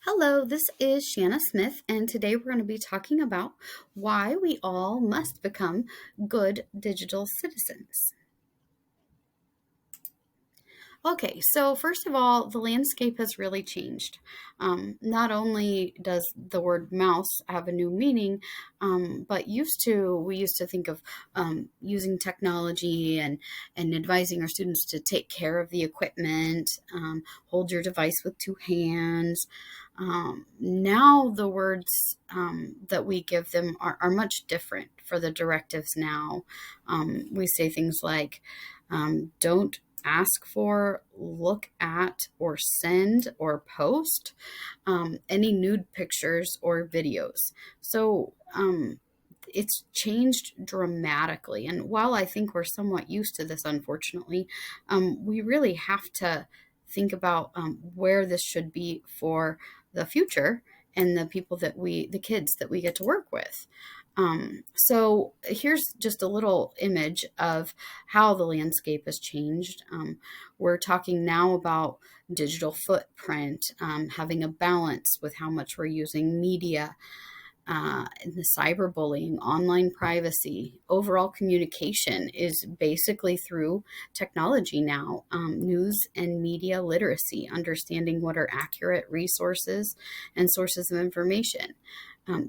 Hello, this is Shanna Smith, and today we're going to be talking about why we all must become good digital citizens. Okay, so first of all, the landscape has really changed. Not only does the word mouse have a new meaning, but we used to think of using technology and advising our students to take care of the equipment, hold your device with two hands. Now the words that we give them are much different for the directives now. We say things like, don't ask for, look at, or send or post any nude pictures or videos. So it's changed dramatically. And while I think we're somewhat used to this, unfortunately, we really have to think about where this should be for the future and the kids that we get to work with. So here's just a little image of how the landscape has changed. We're talking now about digital footprint, having a balance with how much we're using media, and the cyberbullying, online privacy, overall communication is basically through technology now. News and media literacy, understanding what are accurate resources and sources of information.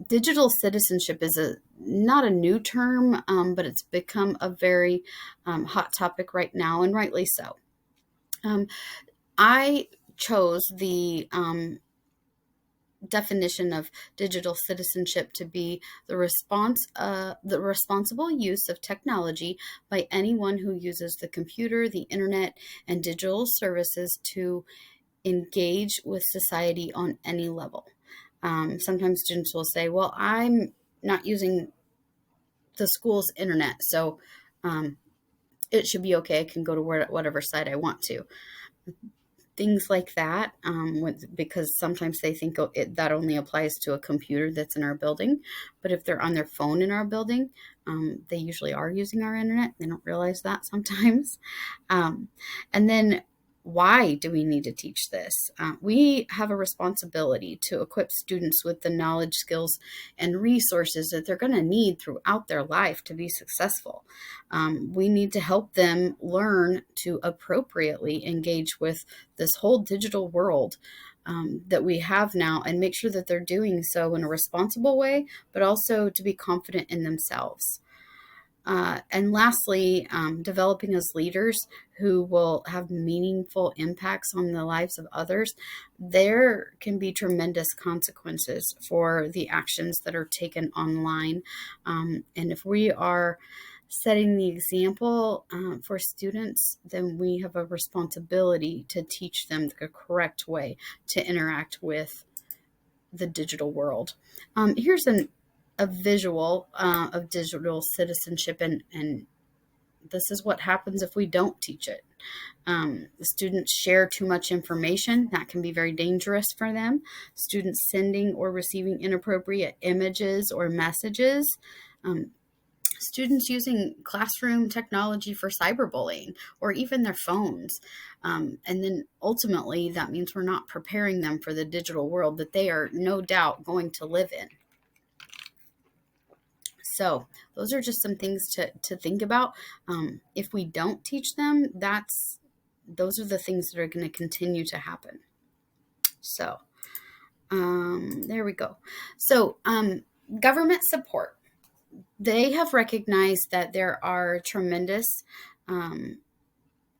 Digital citizenship is not a new term, but it's become a very hot topic right now, and rightly so. Um, I chose the definition of digital citizenship to be the responsible use of technology by anyone who uses the computer, the internet, and digital services to engage with society on any level. Sometimes students will say, "Well, I'm not using the school's internet, so um, it should be okay. I can go to whatever site I want to." Things like that, because sometimes they think that only applies to a computer that's in our building. But if they're on their phone in our building, they usually are using our internet. They don't realize that sometimes. Um, and then why do we need to teach this? We have a responsibility to equip students with the knowledge, skills, and resources that they're going to need throughout their life to be successful. We need to help them learn to appropriately engage with this whole digital world that we have now, and make sure that they're doing so in a responsible way, but also to be confident in themselves. And lastly, developing as leaders who will have meaningful impacts on the lives of others. There can be tremendous consequences for the actions that are taken online. And if we are setting the example for students, then we have a responsibility to teach them the correct way to interact with the digital world. Here's a visual of digital citizenship, and this is what happens if we don't teach it. The students share too much information. That can be very dangerous for them. Students sending or receiving inappropriate images or messages. Students using classroom technology for cyberbullying or even their phones. And then ultimately, that means we're not preparing them for the digital world that they are no doubt going to live in. So those are just some things to think about. If we don't teach them, those are the things that are going to continue to happen. So there we go. So government support. They have recognized that there are tremendous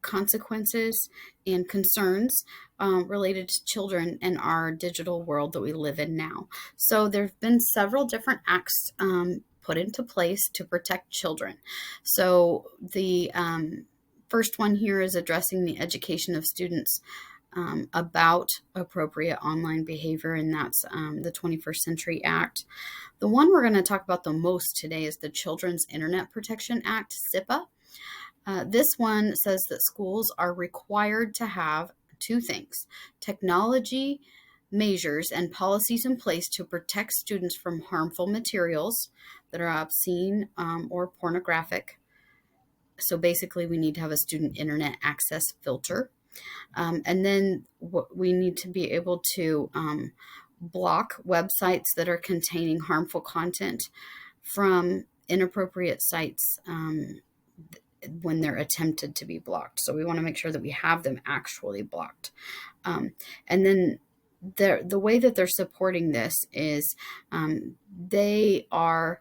consequences and concerns related to children in our digital world that we live in now. So there have been several different acts put into place to protect children. So the first one here is addressing the education of students about appropriate online behavior, and that's the 21st Century Act. The one we're going to talk about the most today is the Children's Internet Protection Act, CIPA. This one says that schools are required to have two things: technology measures and policies in place to protect students from harmful materials that are obscene or pornographic. So basically, we need to have a student internet access filter. And then we need to be able to block websites that are containing harmful content from inappropriate sites when they're attempted to be blocked. So we want to make sure that we have them actually blocked. And then the way that they're supporting this is they are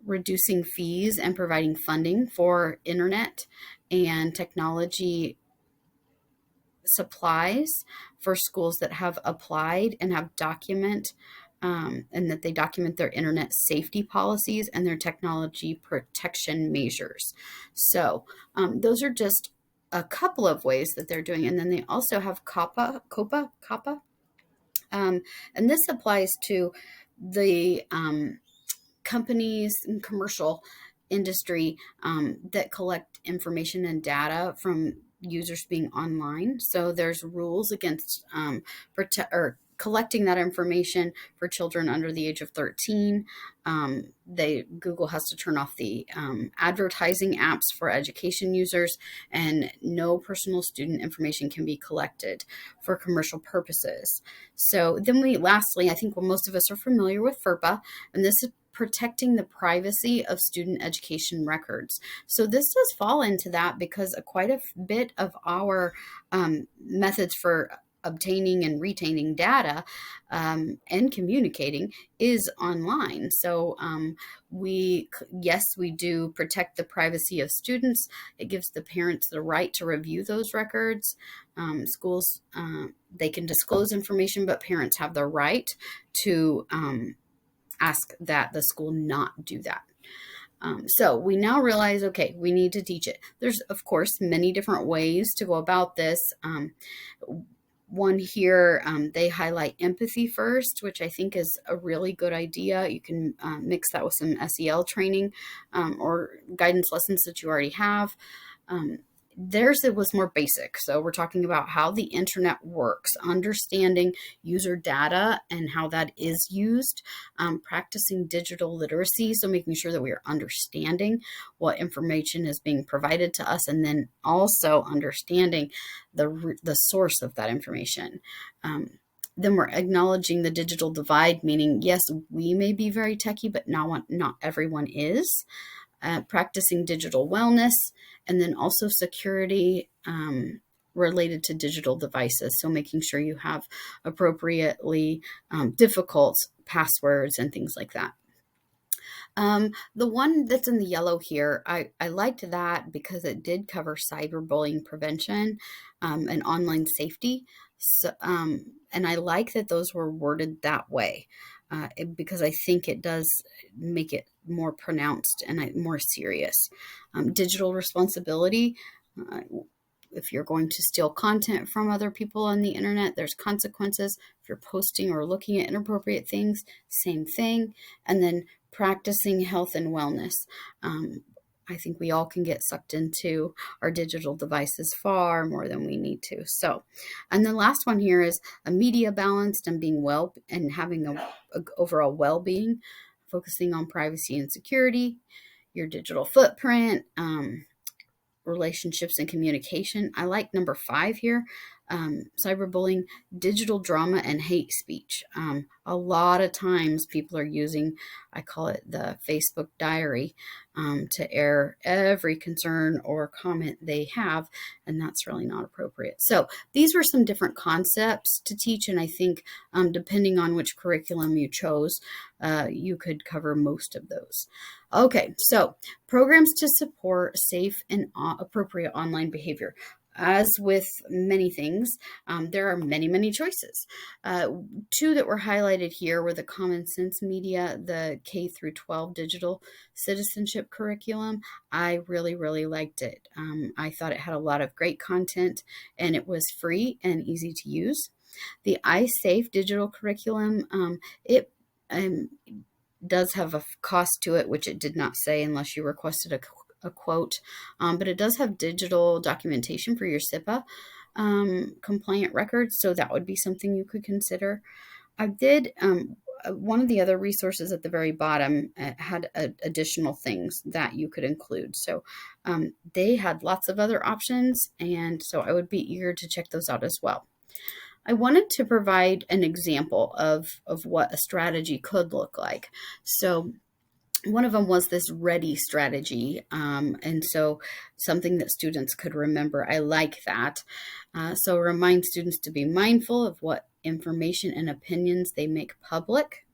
reducing fees and providing funding for internet and technology supplies for schools that have applied and have and that they document their internet safety policies and their technology protection measures. So those are just a couple of ways that they're doing. And then they also have COPPA, and this applies to the companies and commercial industry that collect information and data from users being online. So there's rules against collecting that information for children under the age of 13. Google has to turn off the advertising apps for education users, and no personal student information can be collected for commercial purposes. So then lastly, I think most of us are familiar with FERPA, and this is protecting the privacy of student education records. So this does fall into that because quite a bit of our methods for obtaining and retaining data and communicating is online. So we do protect the privacy of students. It gives the parents the right to review those records. Schools, they can disclose information, but parents have the right to ask that the school not do that. So we now realize, okay, we need to teach it. There's, of course, many different ways to go about this. One here, they highlight empathy first, which I think is a really good idea. You can mix that with some SEL training or guidance lessons that you already have. Theirs, it was more basic. So we're talking about how the internet works, understanding user data and how that is used, practicing digital literacy. So making sure that we are understanding what information is being provided to us, and then also understanding the source of that information. Then we're acknowledging the digital divide, meaning, yes, we may be very techie, but not everyone is. Practicing digital wellness, and then also security related to digital devices. So making sure you have appropriately difficult passwords and things like that. The one that's in the yellow here, I liked that because it did cover cyberbullying prevention and online safety. So, and I like that those were worded that way. Because I think it does make it more pronounced and more serious. Digital responsibility. If you're going to steal content from other people on the internet, there's consequences. If you're posting or looking at inappropriate things, same thing. And then practicing health and wellness. I think we all can get sucked into our digital devices far more than we need to. So, and the last one here is a media balanced and being well and having a overall well-being, focusing on privacy and security, your digital footprint, relationships and communication. I like number 5 here. Cyberbullying, digital drama, and hate speech. A lot of times people are using, I call it the Facebook diary, to air every concern or comment they have, and that's really not appropriate. So these were some different concepts to teach, and I think depending on which curriculum you chose, you could cover most of those. Okay, so programs to support safe and appropriate online behavior. As with many things, there are many, many choices. 2 that were highlighted here were the Common Sense Media, the K through 12 digital citizenship curriculum. I really, really liked it. I thought it had a lot of great content, and it was free and easy to use. The iSafe digital curriculum, it does have a cost to it, which it did not say unless you requested a quote, but it does have digital documentation for your SIPA compliant records, so that would be something you could consider. I did, one of the other resources at the very bottom had additional things that you could include. So they had lots of other options, and so I would be eager to check those out as well. I wanted to provide an example of what a strategy could look like. So one of them was this ready strategy. And so something that students could remember. I like that. So remind students to be mindful of what information and opinions they make public.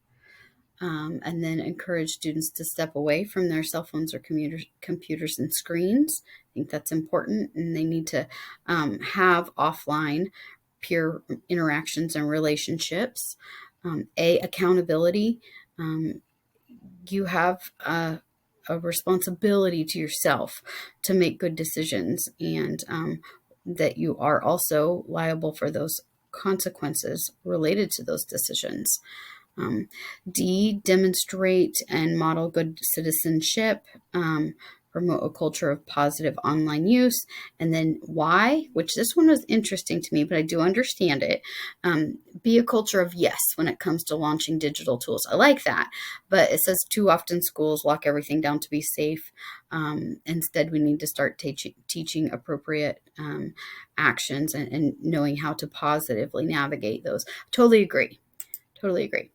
And then encourage students to step away from their cell phones or computers and screens. I think that's important. And they need to have offline peer interactions and relationships. Accountability. You have a responsibility to yourself to make good decisions, and that you are also liable for those consequences related to those decisions. D, demonstrate and model good citizenship, promote a culture of positive online use. And then Y, which this one was interesting to me, but I do understand it. Be a culture of yes when it comes to launching digital tools. I like that, but it says too often schools lock everything down to be safe. Instead, we need to start teaching appropriate actions and knowing how to positively navigate those. Totally agree. Totally agree.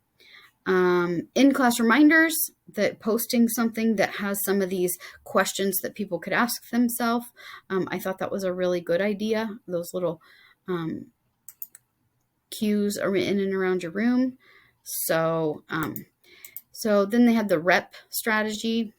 In-class reminders, that posting something that has some of these questions that people could ask themselves. I thought that was a really good idea. Those little cues are in and around your room. So then they had the REP strategy.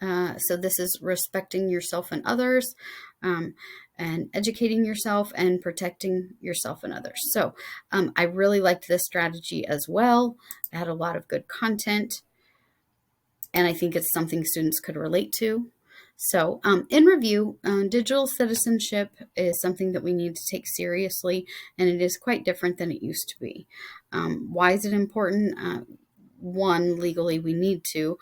So this is respecting yourself and others, and educating yourself and protecting yourself and others. So I really liked this strategy as well. It had a lot of good content, and I think it's something students could relate to. So in review, digital citizenship is something that we need to take seriously, and it is quite different than it used to be. Why is it important? One, legally we need to.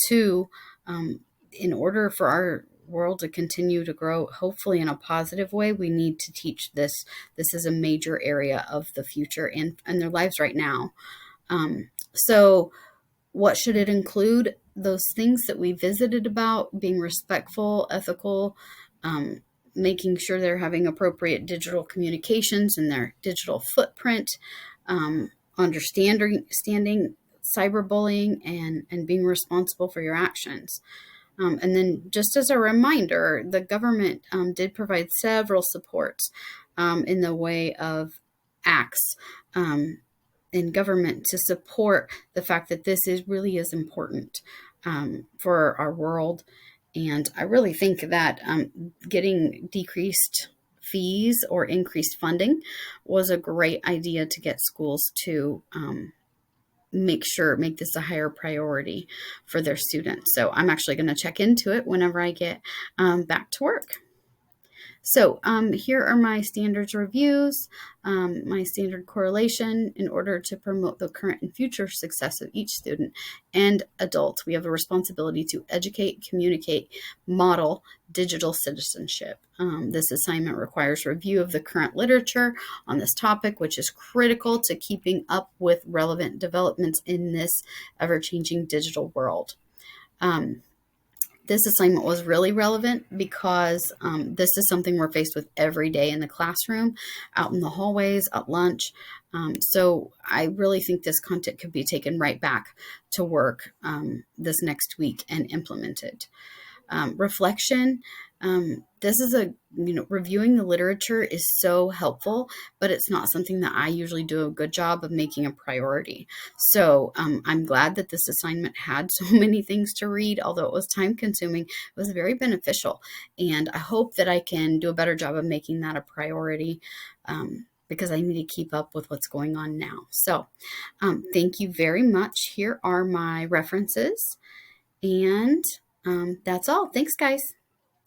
Two, in order for our world to continue to grow, hopefully in a positive way, we need to teach this. This is a major area of the future and their lives right now. So what should it include? Those things that we visited about: being respectful, ethical, making sure they're having appropriate digital communications in their digital footprint, understanding cyberbullying, and being responsible for your actions. And then just as a reminder, the government did provide several supports in the way of acts in government to support the fact that this really is important for our world. And I really think that getting decreased fees or increased funding was a great idea to get schools to make this a higher priority for their students. So I'm actually going to check into it whenever I get back to work. So here are my standards reviews, my standard correlation. In order to promote the current and future success of each student and adult, we have a responsibility to educate, communicate, model digital citizenship. This assignment requires review of the current literature on this topic, which is critical to keeping up with relevant developments in this ever-changing digital world. This assignment was really relevant because this is something we're faced with every day in the classroom, out in the hallways, at lunch. So I really think this content could be taken right back to work this next week and implemented. Reflection. This is reviewing the literature is so helpful, but it's not something that I usually do a good job of making a priority. So I'm glad that this assignment had so many things to read. Although it was time consuming, it was very beneficial. And I hope that I can do a better job of making that a priority because I need to keep up with what's going on now. So thank you very much. Here are my references. And that's all. Thanks, guys.